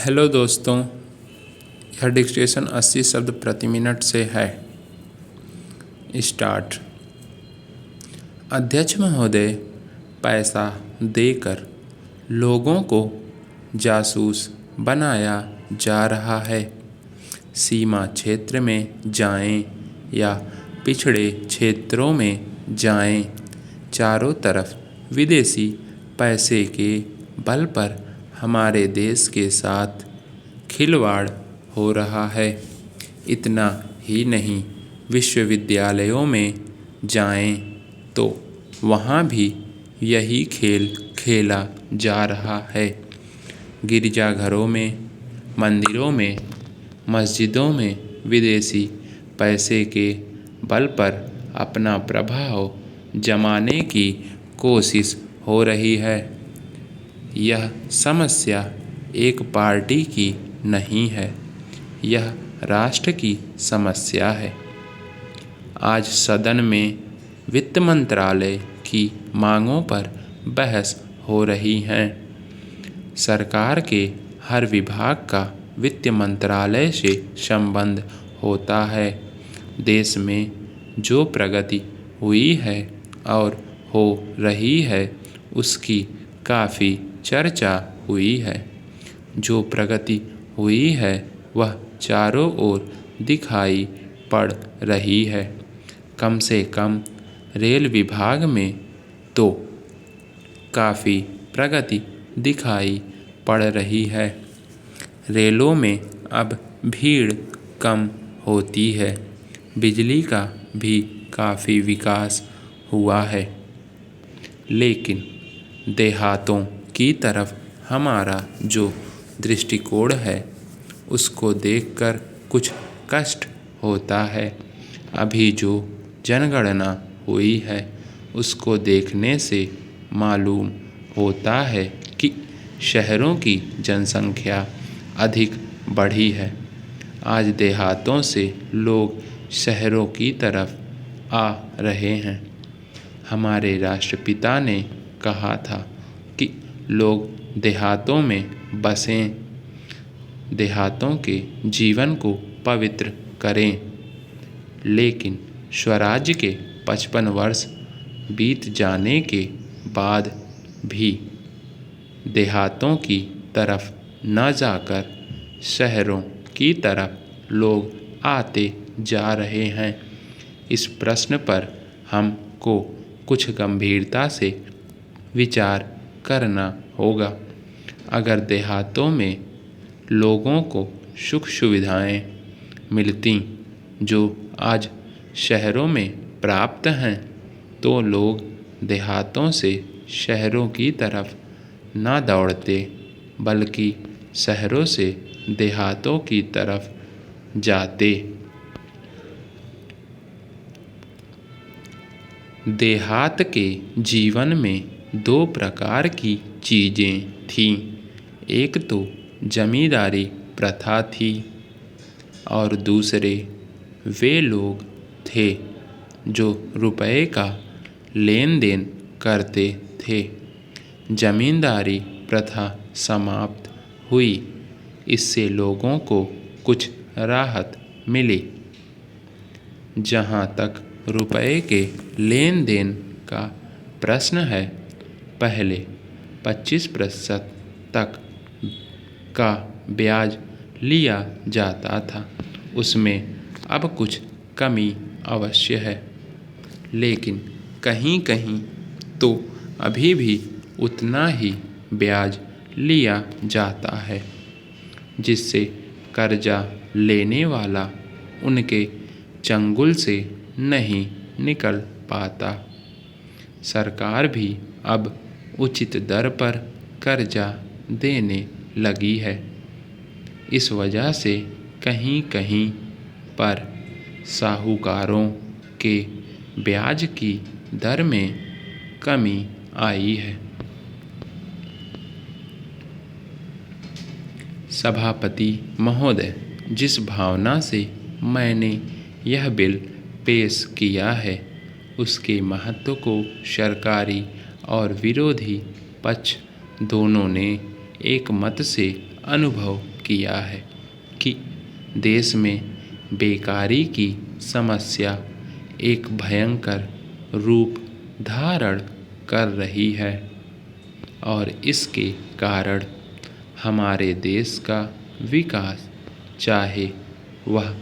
Hello दोस्तों, यह dictation 80 शब्द प्रति मिनट से है। स्टार्ट। अध्यक्ष महोदय, पैसा देकर लोगों को जासूस बनाया जा रहा है। सीमा क्षेत्र में जाएं या पिछड़े क्षेत्रों में जाएं, चारों तरफ विदेशी पैसे के बल पर हमारे देश के साथ खिलवाड़ हो रहा है। इतना ही नहीं, विश्वविद्यालयों में जाएं तो वहाँ भी यही खेल खेला जा रहा है। गिरजाघरों में, मंदिरों में, मस्जिदों में विदेशी पैसे के बल पर अपना प्रभाव जमाने की कोशिश हो रही है। यह समस्या एक पार्टी की नहीं है, यह राष्ट्र की समस्या है। आज सदन में वित्त मंत्रालय की मांगों पर बहस हो रही है। सरकार के हर विभाग का वित्त मंत्रालय से संबंध होता है। देश में जो प्रगति हुई है और हो रही है, उसकी काफ़ी चर्चा हुई है। जो प्रगति हुई है वह चारों ओर दिखाई पड़ रही है। कम से कम रेल विभाग में तो काफ़ी प्रगति दिखाई पड़ रही है। रेलों में अब भीड़ कम होती है। बिजली का भी काफ़ी विकास हुआ है। लेकिन देहातों की तरफ हमारा जो दृष्टिकोण है, उसको देखकर कुछ कष्ट होता है। अभी जो जनगणना हुई है, उसको देखने से मालूम होता है कि शहरों की जनसंख्या अधिक बढ़ी है। आज देहातों से लोग शहरों की तरफ आ रहे हैं। हमारे राष्ट्रपिता ने कहा था कि लोग देहातों में बसें, देहातों के जीवन को पवित्र करें। लेकिन स्वराज्य के 55 वर्ष बीत जाने के बाद भी देहातों की तरफ न जाकर शहरों की तरफ लोग आते जा रहे हैं। इस प्रश्न पर हमको कुछ गंभीरता से विचार करना होगा। अगर देहातों में लोगों को सुख सुविधाएं मिलती जो आज शहरों में प्राप्त हैं, तो लोग देहातों से शहरों की तरफ न दौड़ते, बल्कि शहरों से देहातों की तरफ जाते। देहात के जीवन में दो प्रकार की चीज़ें थीं। एक तो जमींदारी प्रथा थी और दूसरे वे लोग थे जो रुपए का लेन देन करते थे। जमींदारी प्रथा समाप्त हुई, इससे लोगों को कुछ राहत मिली। जहाँ तक रुपए के लेन देन का प्रश्न है, पहले 25% तक का ब्याज लिया जाता था। उसमें अब कुछ कमी अवश्य है, लेकिन कहीं कहीं तो अभी भी उतना ही ब्याज लिया जाता है, जिससे कर्जा लेने वाला उनके चंगुल से नहीं निकल पाता। सरकार भी अब उचित दर पर कर्जा देने लगी है। इस वजह से कहीं कहीं पर साहूकारों के ब्याज की दर में कमी आई है। सभापति महोदय, जिस भावना से मैंने यह बिल पेश किया है, उसके महत्व को सरकारी और विरोधी पक्ष दोनों ने एक मत से अनुभव किया है कि देश में बेकारी की समस्या एक भयंकर रूप धारण कर रही है और इसके कारण हमारे देश का विकास, चाहे वह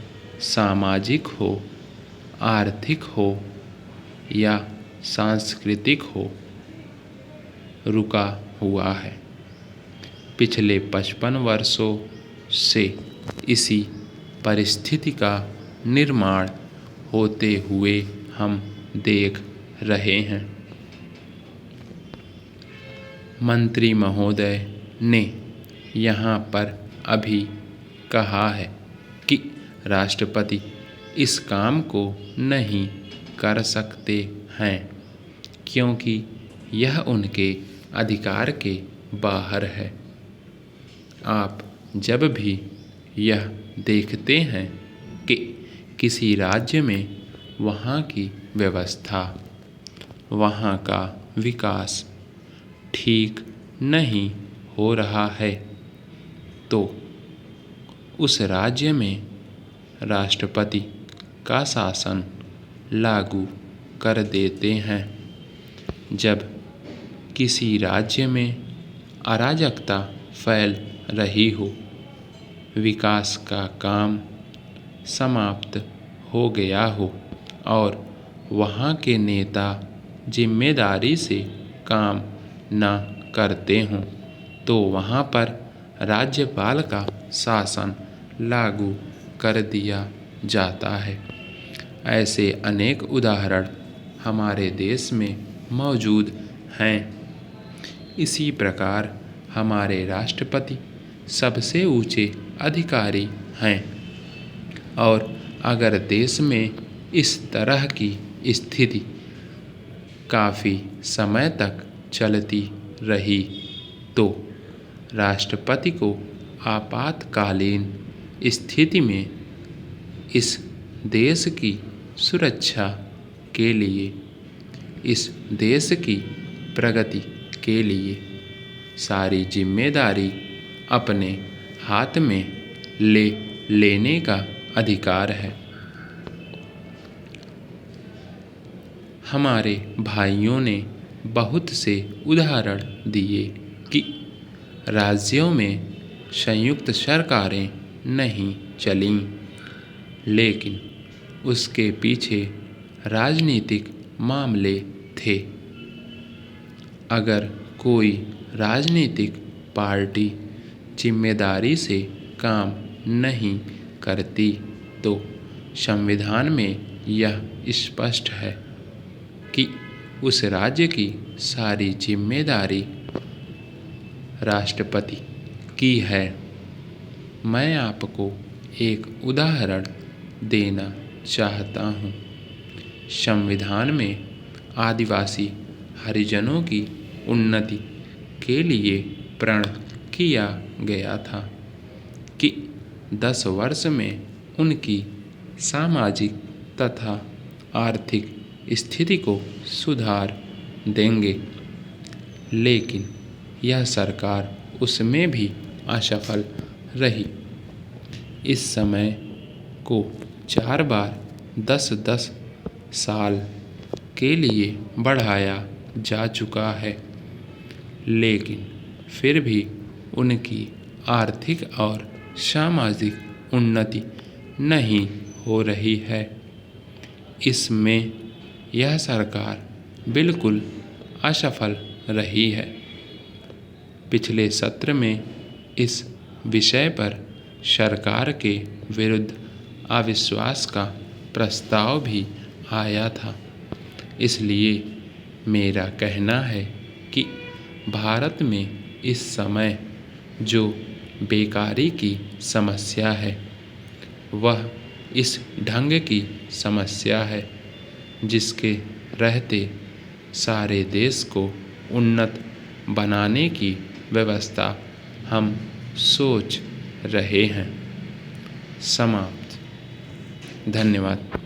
सामाजिक हो, आर्थिक हो या सांस्कृतिक हो, रुका हुआ है। पिछले 55 वर्षों से इसी परिस्थिति का निर्माण होते हुए हम देख रहे हैं। मंत्री महोदय ने यहाँ पर अभी कहा है कि राष्ट्रपति इस काम को नहीं कर सकते हैं क्योंकि यह उनके अधिकार के बाहर है। आप जब भी यह देखते हैं कि किसी राज्य में वहाँ की व्यवस्था, वहाँ का विकास ठीक नहीं हो रहा है, तो उस राज्य में राष्ट्रपति का शासन लागू कर देते हैं। जब किसी राज्य में अराजकता फैल रही हो, विकास का काम समाप्त हो गया हो और वहाँ के नेता जिम्मेदारी से काम न करते हों, तो वहाँ पर राज्यपाल का शासन लागू कर दिया जाता है। ऐसे अनेक उदाहरण हमारे देश में मौजूद हैं। इसी प्रकार हमारे राष्ट्रपति सबसे ऊंचे अधिकारी हैं और अगर देश में इस तरह की स्थिति काफ़ी समय तक चलती रही तो राष्ट्रपति को आपातकालीन स्थिति में इस देश की सुरक्षा के लिए, इस देश की प्रगति के लिए सारी जिम्मेदारी अपने हाथ में लेने का अधिकार है। हमारे भाइयों ने बहुत से उदाहरण दिए कि राज्यों में संयुक्त सरकारें नहीं चलीं, लेकिन उसके पीछे राजनीतिक मामले थे। अगर कोई राजनीतिक पार्टी जिम्मेदारी से काम नहीं करती तो संविधान में यह स्पष्ट है कि उस राज्य की सारी जिम्मेदारी राष्ट्रपति की है। मैं आपको एक उदाहरण देना चाहता हूँ। संविधान में आदिवासी हरिजनों की उन्नति के लिए प्रण किया गया था कि 10 वर्ष में उनकी सामाजिक तथा आर्थिक स्थिति को सुधार देंगे, लेकिन यह सरकार उसमें भी असफल रही। इस समय को 4 बार 10-10 साल के लिए बढ़ाया जा चुका है, लेकिन फिर भी उनकी आर्थिक और सामाजिक उन्नति नहीं हो रही है। इसमें यह सरकार बिल्कुल असफल रही है। पिछले सत्र में इस विषय पर सरकार के विरुद्ध अविश्वास का प्रस्ताव भी आया था। इसलिए मेरा कहना है कि भारत में इस समय जो बेकारी की समस्या है वह इस ढंग की समस्या है जिसके रहते सारे देश को उन्नत बनाने की व्यवस्था हम सोच रहे हैं। समाप्त। धन्यवाद।